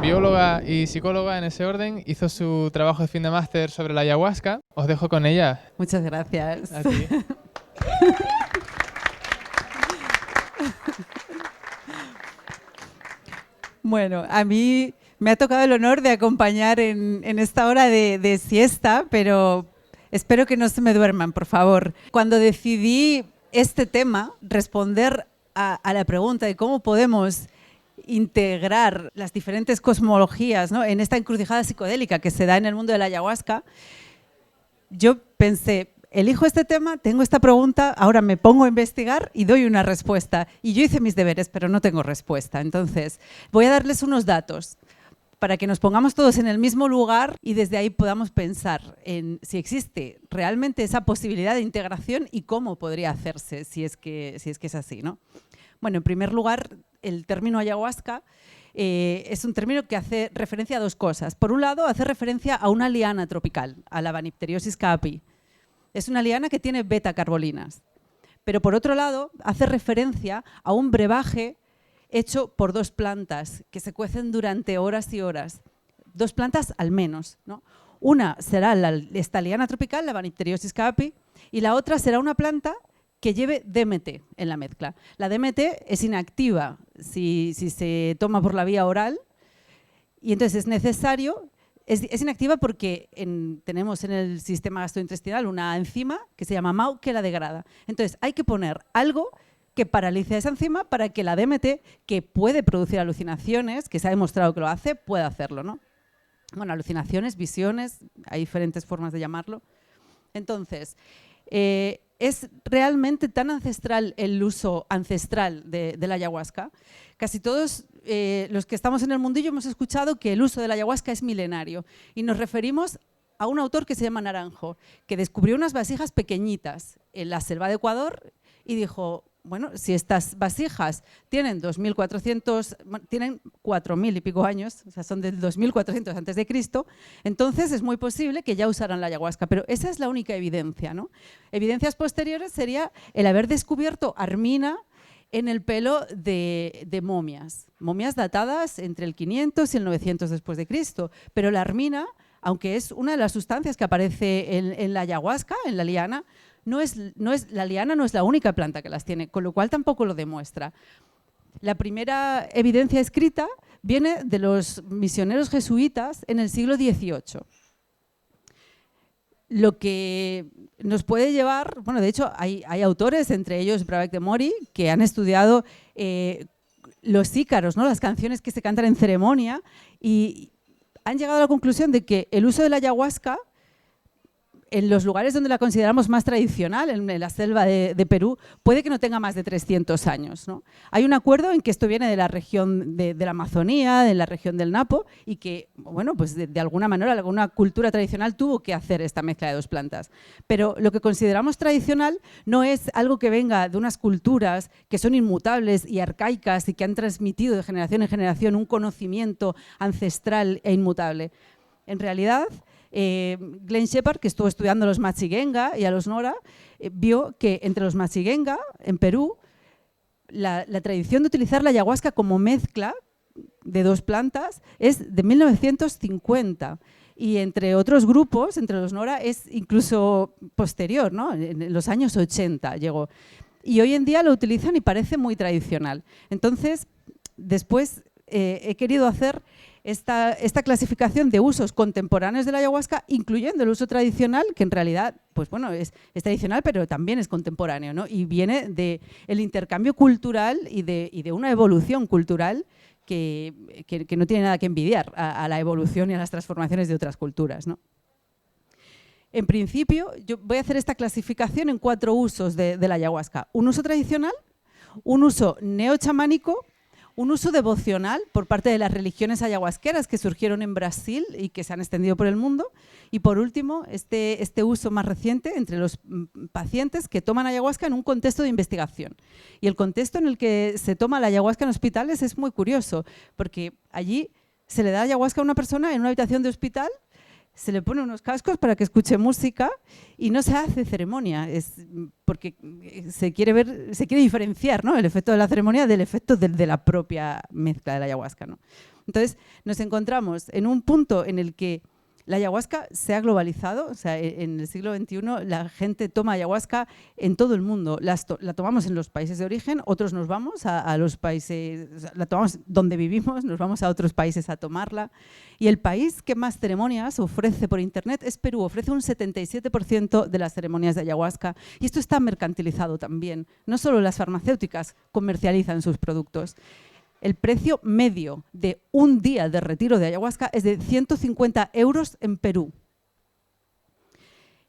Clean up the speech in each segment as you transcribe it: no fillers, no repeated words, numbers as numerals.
bióloga y psicóloga en ese orden, hizo su trabajo de fin de máster sobre la ayahuasca. Os dejo con ella. Muchas gracias. A ti. Bueno, a mí me ha tocado el honor de acompañar en esta hora de siesta, pero espero que no se me duerman, por favor. Cuando decidí este tema, responder a la pregunta de cómo podemos integrar las diferentes cosmologías, ¿no?, en esta encrucijada psicodélica que se da en el mundo de la ayahuasca, yo pensé, elijo este tema, tengo esta pregunta, ahora me pongo a investigar y doy una respuesta. Y yo hice mis deberes, pero no tengo respuesta. Entonces, voy a darles unos datos para que nos pongamos todos en el mismo lugar y desde ahí podamos pensar en si existe realmente esa posibilidad de integración y cómo podría hacerse si es que es así, ¿no? Bueno, en primer lugar, el término ayahuasca es un término que hace referencia a dos cosas. Por un lado, hace referencia a una liana tropical, a la Banisteriopsis caapi. Es una liana que tiene beta-carbolinas. Pero por otro lado, hace referencia a un brebaje hecho por dos plantas que se cuecen durante horas y horas. Dos plantas al menos, ¿no? Una será esta liana tropical, la Banisteriopsis caapi, y la otra será una planta que lleve DMT en la mezcla. La DMT es inactiva si se toma por la vía oral y entonces es necesario, es inactiva porque tenemos en el sistema gastrointestinal una enzima que se llama MAO que la degrada. Entonces hay que poner algo que paralice esa enzima para que la DMT, que puede producir alucinaciones, que se ha demostrado que lo hace, pueda hacerlo, ¿no? Bueno, alucinaciones, visiones, hay diferentes formas de llamarlo. Entonces, es realmente tan ancestral el uso ancestral de la ayahuasca. Casi todos los que estamos en el mundillo hemos escuchado que el uso de la ayahuasca es milenario y nos referimos a un autor que se llama Naranjo, que descubrió unas vasijas pequeñitas en la selva de Ecuador y dijo, bueno, si estas vasijas tienen 2.400, tienen 4.000 y pico años, o sea, son del 2.400 antes de Cristo, entonces es muy posible que ya usaran la ayahuasca, pero esa es la única evidencia, ¿no? Evidencias posteriores sería el haber descubierto armina en el pelo de momias datadas entre el 500 y el 900 después de Cristo, pero la armina, aunque es una de las sustancias que aparece en la ayahuasca, en la liana, la liana no es la única planta que las tiene, con lo cual tampoco lo demuestra. La primera evidencia escrita viene de los misioneros jesuitas en el siglo XVIII. Lo que nos puede llevar, bueno, de hecho hay autores, entre ellos Brabec de Mori, que han estudiado los ícaros, ¿no?, las canciones que se cantan en ceremonia, y han llegado a la conclusión de que el uso de la ayahuasca en los lugares donde la consideramos más tradicional, en la selva de Perú, puede que no tenga más de 300 años, ¿no? Hay un acuerdo en que esto viene de la región de la Amazonía, de la región del Napo, y que, bueno, pues de alguna manera, alguna cultura tradicional tuvo que hacer esta mezcla de dos plantas. Pero lo que consideramos tradicional no es algo que venga de unas culturas que son inmutables y arcaicas y que han transmitido de generación en generación un conocimiento ancestral e inmutable. En realidad, Glenn Shepard, que estuvo estudiando a los Machigenga y a los Nora, vio que entre los Machigenga, en Perú, la tradición de utilizar la ayahuasca como mezcla de dos plantas es de 1950 y entre otros grupos, entre los Nora, es incluso posterior, ¿no? En los años 80 llegó. Y hoy en día lo utilizan y parece muy tradicional. Entonces, después he querido hacer esta clasificación de usos contemporáneos de la ayahuasca, incluyendo el uso tradicional, que en realidad, pues bueno, es tradicional, pero también es contemporáneo, ¿no? Y viene del intercambio cultural y de una evolución cultural que no tiene nada que envidiar a la evolución y a las transformaciones de otras culturas, ¿no? En principio, yo voy a hacer esta clasificación en 4 usos de la ayahuasca. Un uso tradicional, un uso neochamánico, un uso devocional por parte de las religiones ayahuasqueras que surgieron en Brasil y que se han extendido por el mundo. Y por último, este uso más reciente entre los pacientes que toman ayahuasca en un contexto de investigación. Y el contexto en el que se toma la ayahuasca en hospitales es muy curioso, porque allí se le da ayahuasca a una persona en una habitación de hospital, se le pone unos cascos para que escuche música y no se hace ceremonia, porque se quiere diferenciar, ¿no?, el efecto de la ceremonia del efecto de la propia mezcla de la ayahuasca, ¿no? Entonces, nos encontramos en un punto en el que la ayahuasca se ha globalizado, o sea, en el siglo XXI la gente toma ayahuasca en todo el mundo. La tomamos en los países de origen, otros nos vamos a los países, o sea, la tomamos donde vivimos, nos vamos a otros países a tomarla. Y el país que más ceremonias ofrece por internet es Perú, ofrece un 77% de las ceremonias de ayahuasca. Y esto está mercantilizado también. No solo las farmacéuticas comercializan sus productos. El precio medio de un día de retiro de ayahuasca es de 150 euros en Perú.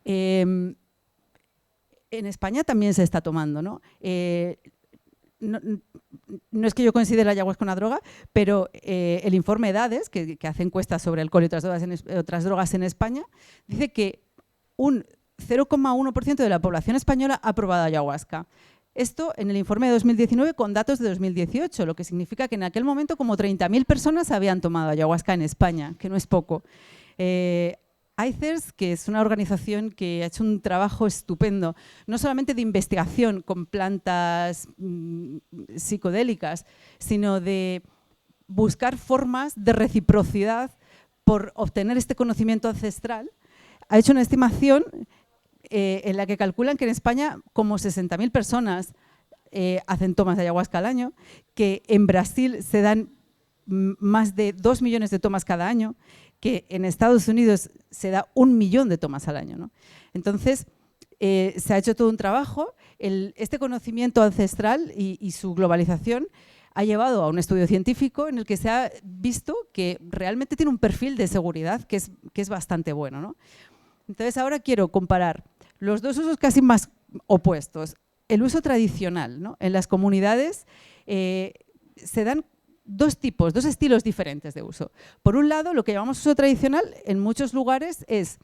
En España también se está tomando, ¿no? No es que yo considere la ayahuasca una droga, pero el informe EDADES, que hace encuestas sobre alcohol y otras drogas en España, dice que un 0,1% de la población española ha probado ayahuasca. Esto en el informe de 2019 con datos de 2018, lo que significa que en aquel momento como 30.000 personas habían tomado ayahuasca en España, que no es poco. ICERS, que es una organización que ha hecho un trabajo estupendo, no solamente de investigación con plantas psicodélicas, sino de buscar formas de reciprocidad por obtener este conocimiento ancestral, ha hecho una estimación en la que calculan que en España como 60.000 personas hacen tomas de ayahuasca al año, que en Brasil se dan más de 2 millones de tomas cada año, que en Estados Unidos se da 1 millón de tomas al año, ¿no? Entonces, se ha hecho todo un trabajo. Este conocimiento ancestral y su globalización ha llevado a un estudio científico en el que se ha visto que realmente tiene un perfil de seguridad que es bastante bueno, ¿no? Entonces, ahora quiero comparar los dos usos casi más opuestos. El uso tradicional, ¿no? En las comunidades se dan dos estilos diferentes de uso. Por un lado, lo que llamamos uso tradicional en muchos lugares es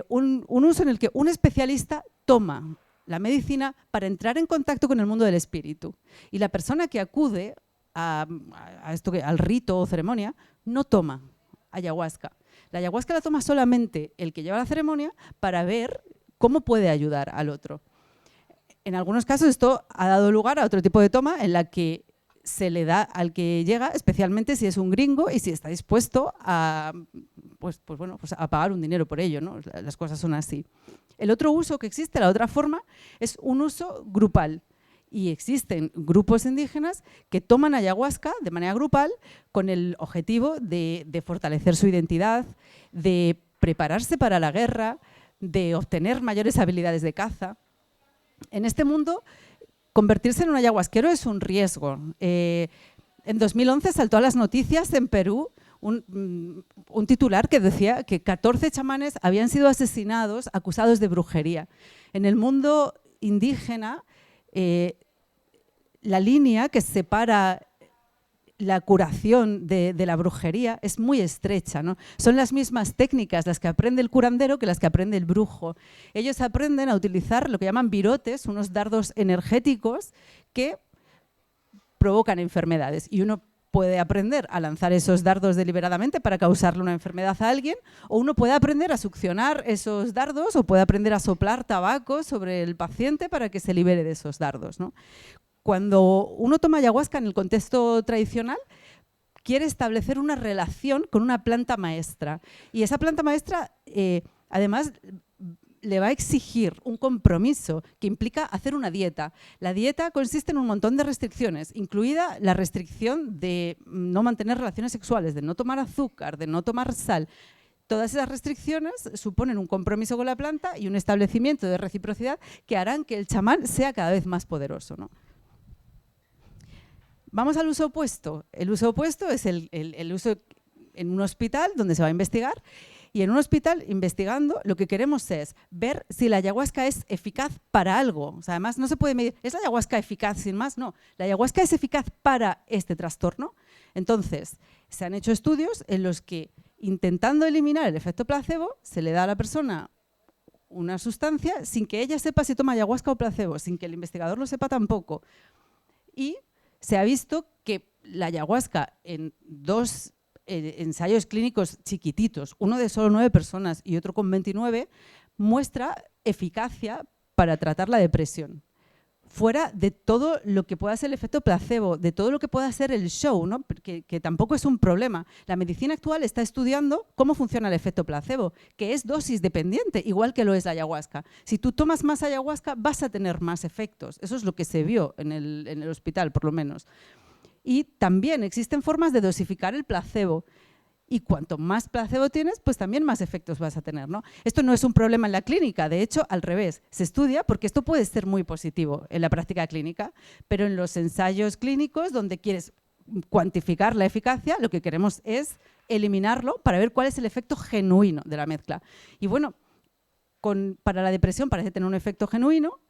un uso en el que un especialista toma la medicina para entrar en contacto con el mundo del espíritu. Y la persona que acude al rito o ceremonia no toma ayahuasca. La ayahuasca la toma solamente el que lleva la ceremonia para ver cómo puede ayudar al otro. En algunos casos esto ha dado lugar a otro tipo de toma en la que se le da al que llega, especialmente si es un gringo y si está dispuesto a, a pagar un dinero por ello, ¿no? Las cosas son así. El otro uso que existe, la otra forma, es un uso grupal. Y existen grupos indígenas que toman ayahuasca de manera grupal con el objetivo de fortalecer su identidad, de prepararse para la guerra, de obtener mayores habilidades de caza. En este mundo, convertirse en un ayahuasquero es un riesgo. En 2011 saltó a las noticias en Perú un titular que decía que 14 chamanes habían sido asesinados acusados de brujería. En el mundo indígena, la línea que separa la curación de la brujería es muy estrecha, ¿no? Son las mismas técnicas las que aprende el curandero que las que aprende el brujo. Ellos aprenden a utilizar lo que llaman virotes, unos dardos energéticos que provocan enfermedades. Y uno puede aprender a lanzar esos dardos deliberadamente para causarle una enfermedad a alguien, o uno puede aprender a succionar esos dardos o puede aprender a soplar tabaco sobre el paciente para que se libere de esos dardos, ¿no? Cuando uno toma ayahuasca en el contexto tradicional, quiere establecer una relación con una planta maestra. Y esa planta maestra, además, le va a exigir un compromiso que implica hacer una dieta. La dieta consiste en un montón de restricciones, incluida la restricción de no mantener relaciones sexuales, de no tomar azúcar, de no tomar sal. Todas esas restricciones suponen un compromiso con la planta y un establecimiento de reciprocidad que harán que el chamán sea cada vez más poderoso, ¿no? Vamos al uso opuesto. El uso opuesto es el uso en un hospital donde se va a investigar, y en un hospital investigando lo que queremos es ver si la ayahuasca es eficaz para algo. O sea, además no se puede medir, ¿es la ayahuasca eficaz sin más? No, la ayahuasca es eficaz para este trastorno. Entonces, se han hecho estudios en los que, intentando eliminar el efecto placebo, se le da a la persona una sustancia sin que ella sepa si toma ayahuasca o placebo, sin que el investigador lo sepa tampoco. Y se ha visto que la ayahuasca en dos ensayos clínicos chiquititos, uno de solo 9 personas y otro con 29, muestra eficacia para tratar la depresión. fuera de todo lo que pueda ser el efecto placebo, de todo lo que pueda ser el show, ¿no? Que tampoco es un problema. La medicina actual está estudiando cómo funciona el efecto placebo, que es dosis dependiente, igual que lo es la ayahuasca. Si tú tomas más ayahuasca, vas a tener más efectos. Eso es lo que se vio en el hospital, por lo menos. Y también existen formas de dosificar el placebo. Y cuanto más placebo tienes, pues también más efectos vas a tener, ¿no? Esto no es un problema en la clínica, de hecho, al revés. Se estudia porque esto puede ser muy positivo en la práctica clínica, pero en los ensayos clínicos, donde quieres cuantificar la eficacia, lo que queremos es eliminarlo para ver cuál es el efecto genuino de la mezcla. Y bueno, para la depresión parece tener un efecto genuino,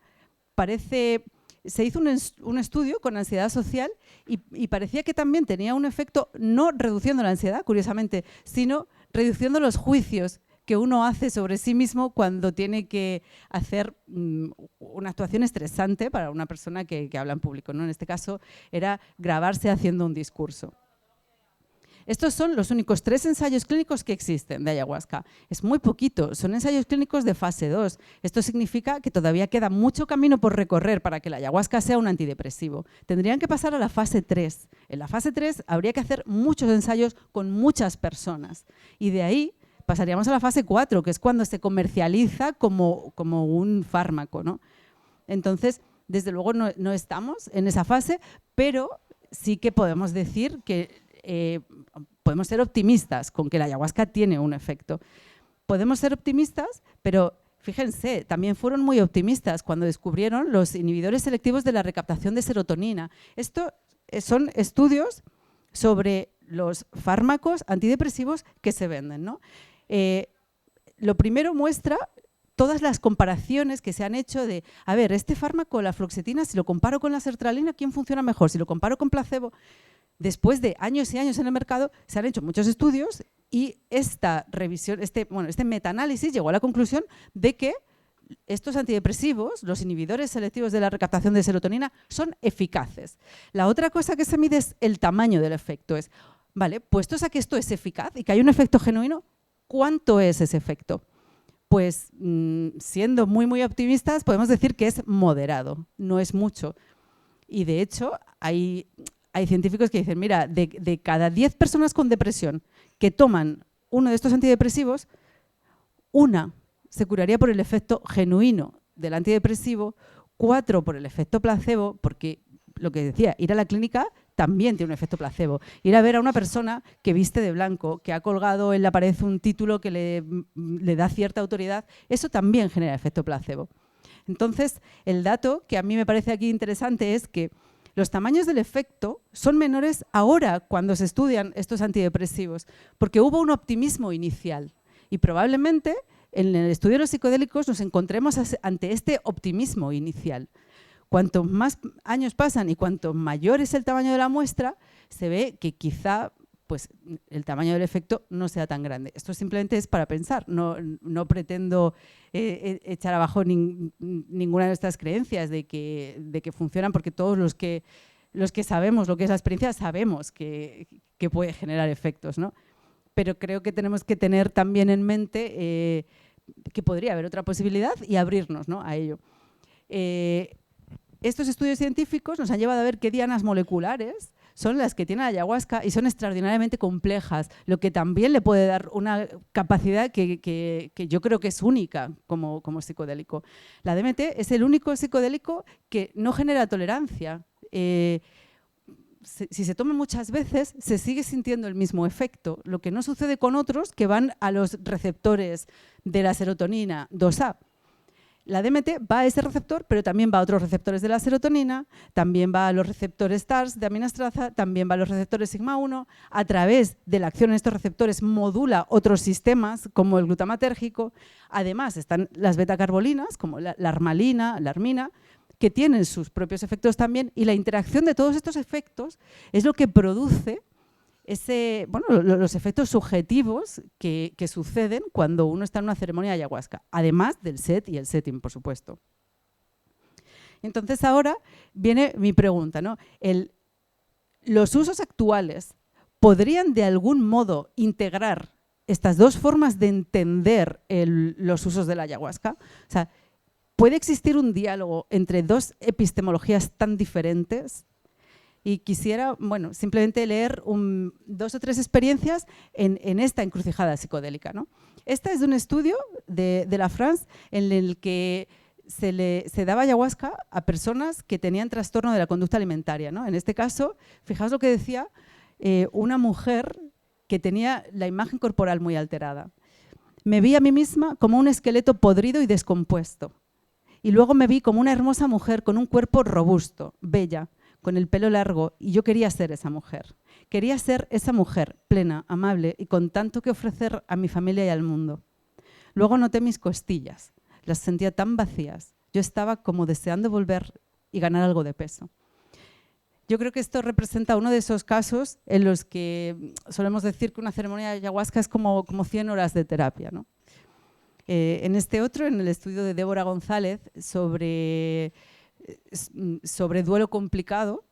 se hizo un estudio con ansiedad social y parecía que también tenía un efecto no reduciendo la ansiedad, curiosamente, sino reduciendo los juicios que uno hace sobre sí mismo cuando tiene que hacer una actuación estresante para una persona que habla en público, ¿no? En este caso era grabarse haciendo un discurso. Estos son los únicos 3 ensayos clínicos que existen de ayahuasca. Es muy poquito, son ensayos clínicos de fase 2. Esto significa que todavía queda mucho camino por recorrer para que la ayahuasca sea un antidepresivo. Tendrían que pasar a la fase 3. En la fase 3 habría que hacer muchos ensayos con muchas personas. Y de ahí pasaríamos a la fase 4, que es cuando se comercializa como un fármaco, ¿no? Entonces, desde luego no estamos en esa fase, pero sí que podemos decir que podemos ser optimistas con que la ayahuasca tiene un efecto. Podemos ser optimistas, pero fíjense, también fueron muy optimistas cuando descubrieron los inhibidores selectivos de la recaptación de serotonina. Esto son estudios sobre los fármacos antidepresivos que se venden, ¿no? Lo primero muestra todas las comparaciones que se han hecho de, a ver, este fármaco, la fluoxetina, si lo comparo con la sertralina, ¿quién funciona mejor? Si lo comparo con placebo. Después de años y años en el mercado, se han hecho muchos estudios y esta revisión, este metaanálisis llegó a la conclusión de que estos antidepresivos, los inhibidores selectivos de la recaptación de serotonina, son eficaces. La otra cosa que se mide es el tamaño del efecto. Es, vale, puestos a que esto es eficaz y que hay un efecto genuino, ¿cuánto es ese efecto? Pues siendo muy, muy optimistas, podemos decir que es moderado, no es mucho. Y de hecho, hay científicos que dicen, mira, de cada 10 personas con depresión que toman uno de estos antidepresivos, una se curaría por el efecto genuino del antidepresivo, 4 por el efecto placebo, porque lo que decía, ir a la clínica también tiene un efecto placebo. Ir a ver a una persona que viste de blanco, que ha colgado en la pared un título que le da cierta autoridad, eso también genera efecto placebo. Entonces, el dato que a mí me parece aquí interesante es que los tamaños del efecto son menores ahora cuando se estudian estos antidepresivos, porque hubo un optimismo inicial y probablemente en el estudio de los psicodélicos nos encontremos ante este optimismo inicial. Cuanto más años pasan y cuanto mayor es el tamaño de la muestra, se ve que quizá pues, el tamaño del efecto no sea tan grande. Esto simplemente es para pensar, no pretendo echar abajo ninguna de nuestras creencias de que funcionan, porque todos los que sabemos lo que es la experiencia sabemos que puede generar efectos, ¿no? Pero creo que tenemos que tener también en mente que podría haber otra posibilidad y abrirnos, ¿no?, a ello. Estos estudios científicos nos han llevado a ver qué dianas moleculares son las que tiene la ayahuasca y son extraordinariamente complejas, lo que también le puede dar una capacidad que yo creo que es única como psicodélico. La DMT es el único psicodélico que no genera tolerancia. Si se toma muchas veces, se sigue sintiendo el mismo efecto, lo que no sucede con otros que van a los receptores de la serotonina 2A. La DMT va a ese receptor, pero también va a otros receptores de la serotonina, también va a los receptores TARS de aminotraza, también va a los receptores sigma-1. A través de la acción en estos receptores modula otros sistemas, como el glutamatérgico. Además, están las beta-carbolinas, como la armalina, la armina, que tienen sus propios efectos también, y la interacción de todos estos efectos es lo que produce los efectos subjetivos que suceden cuando uno está en una ceremonia de ayahuasca, además del set y el setting, por supuesto. Entonces ahora viene mi pregunta, ¿no? ¿Los usos actuales podrían de algún modo integrar estas dos formas de entender los usos de la ayahuasca? O sea, ¿puede existir un diálogo entre dos epistemologías tan diferentes? Y quisiera, bueno, simplemente leer 2 o 3 experiencias en esta encrucijada psicodélica, ¿no? Esta es de un estudio de la France en el que se daba ayahuasca a personas que tenían trastorno de la conducta alimentaria, ¿no? En este caso, fijaos lo que decía una mujer que tenía la imagen corporal muy alterada. Me vi a mí misma como un esqueleto podrido y descompuesto. Y luego me vi como una hermosa mujer con un cuerpo robusto, bella, con el pelo largo, y yo quería ser esa mujer. Quería ser esa mujer plena, amable y con tanto que ofrecer a mi familia y al mundo. Luego noté mis costillas, las sentía tan vacías. Yo estaba como deseando volver y ganar algo de peso. Yo creo que esto representa uno de esos casos en los que solemos decir que una ceremonia de ayahuasca es como 100 horas de terapia, ¿no? En este otro, en el estudio de Débora González sobre duelo complicado,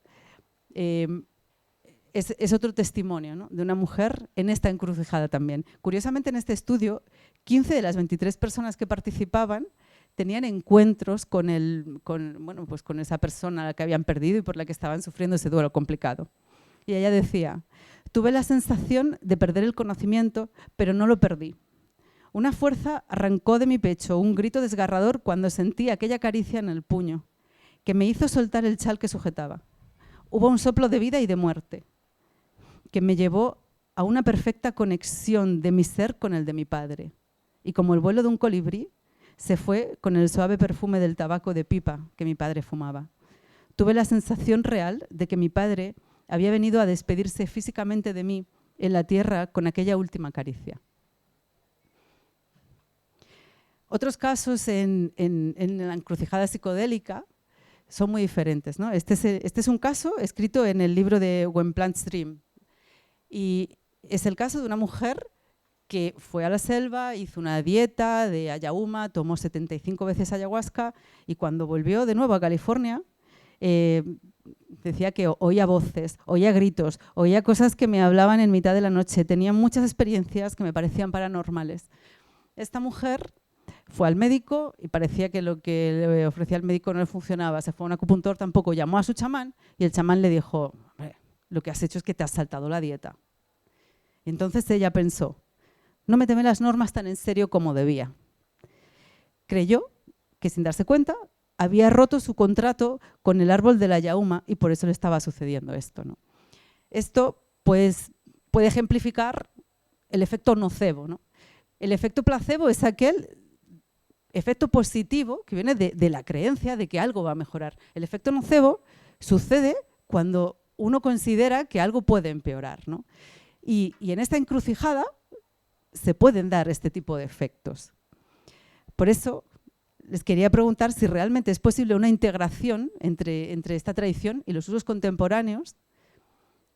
es otro testimonio, ¿no?, de una mujer en esta encrucijada también. Curiosamente, en este estudio, 15 de las 23 personas que participaban tenían encuentros con esa persona a la que habían perdido y por la que estaban sufriendo ese duelo complicado. Y ella decía: tuve la sensación de perder el conocimiento, pero no lo perdí. Una fuerza arrancó de mi pecho, un grito desgarrador cuando sentí aquella caricia en el puño, que me hizo soltar el chal que sujetaba. Hubo un soplo de vida y de muerte, que me llevó a una perfecta conexión de mi ser con el de mi padre. Y como el vuelo de un colibrí, se fue con el suave perfume del tabaco de pipa que mi padre fumaba. Tuve la sensación real de que mi padre había venido a despedirse físicamente de mí en la tierra con aquella última caricia. Otros casos en la encrucijada psicodélica son muy diferentes, ¿no? Este es un caso escrito en el libro de When Plants Dream. Y es el caso de una mujer que fue a la selva, hizo una dieta de ayahuasca, tomó 75 veces ayahuasca y cuando volvió de nuevo a California decía que oía voces, oía gritos, oía cosas que me hablaban en mitad de la noche, tenía muchas experiencias que me parecían paranormales. Esta mujer fue al médico y parecía que lo que le ofrecía el médico no le funcionaba. Se fue a un acupuntor, tampoco. Llamó a su chamán y el chamán le dijo: lo que has hecho es que te has saltado la dieta. Y entonces ella pensó: no me tomé las normas tan en serio como debía. Creyó que, sin darse cuenta, había roto su contrato con el árbol de la yauma y por eso le estaba sucediendo esto, ¿no? Esto pues, puede ejemplificar el efecto nocebo, ¿no? El efecto placebo es aquel efecto positivo que viene de la creencia de que algo va a mejorar. El efecto nocebo sucede cuando uno considera que algo puede empeorar, ¿no? Y en esta encrucijada se pueden dar este tipo de efectos. Por eso les quería preguntar si realmente es posible una integración entre esta tradición y los usos contemporáneos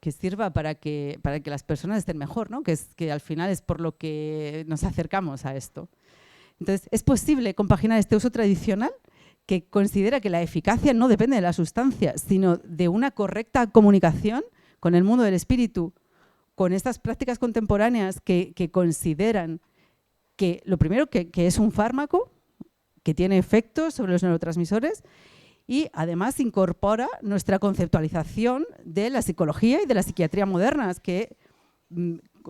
que sirva para que las personas estén mejor, ¿no? Que al final es por lo que nos acercamos a esto. Entonces, ¿es posible compaginar este uso tradicional que considera que la eficacia no depende de la sustancia, sino de una correcta comunicación con el mundo del espíritu, con estas prácticas contemporáneas que consideran que lo primero que es un fármaco, que tiene efectos sobre los neurotransmisores y además incorpora nuestra conceptualización de la psicología y de la psiquiatría modernas, que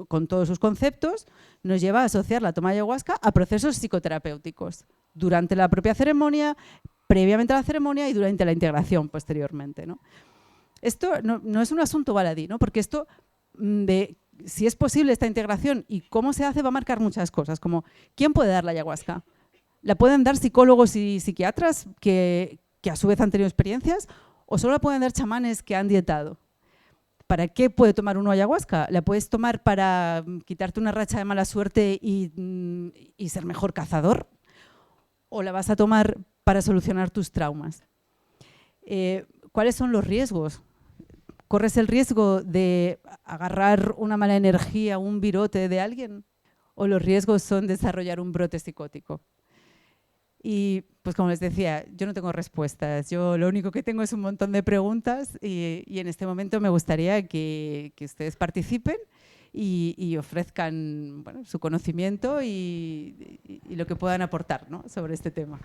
con todos sus conceptos nos lleva a asociar la toma de ayahuasca a procesos psicoterapéuticos durante la propia ceremonia, previamente a la ceremonia y durante la integración posteriormente, ¿no? Esto no es un asunto baladí, ¿no? Porque esto de si es posible esta integración y cómo se hace va a marcar muchas cosas, como ¿quién puede dar la ayahuasca? ¿La pueden dar psicólogos y psiquiatras que a su vez han tenido experiencias o solo la pueden dar chamanes que han dietado? ¿Para qué puede tomar uno ayahuasca? ¿La puedes tomar para quitarte una racha de mala suerte y ser mejor cazador? ¿O la vas a tomar para solucionar tus traumas? ¿Cuáles son los riesgos? ¿Corres el riesgo de agarrar una mala energía, un virote de alguien? ¿O los riesgos son desarrollar un brote psicótico? Y pues como les decía, yo no tengo respuestas. Yo lo único que tengo es un montón de preguntas y en este momento me gustaría que ustedes participen y ofrezcan, bueno, su conocimiento y lo que puedan aportar, ¿no?, sobre este tema.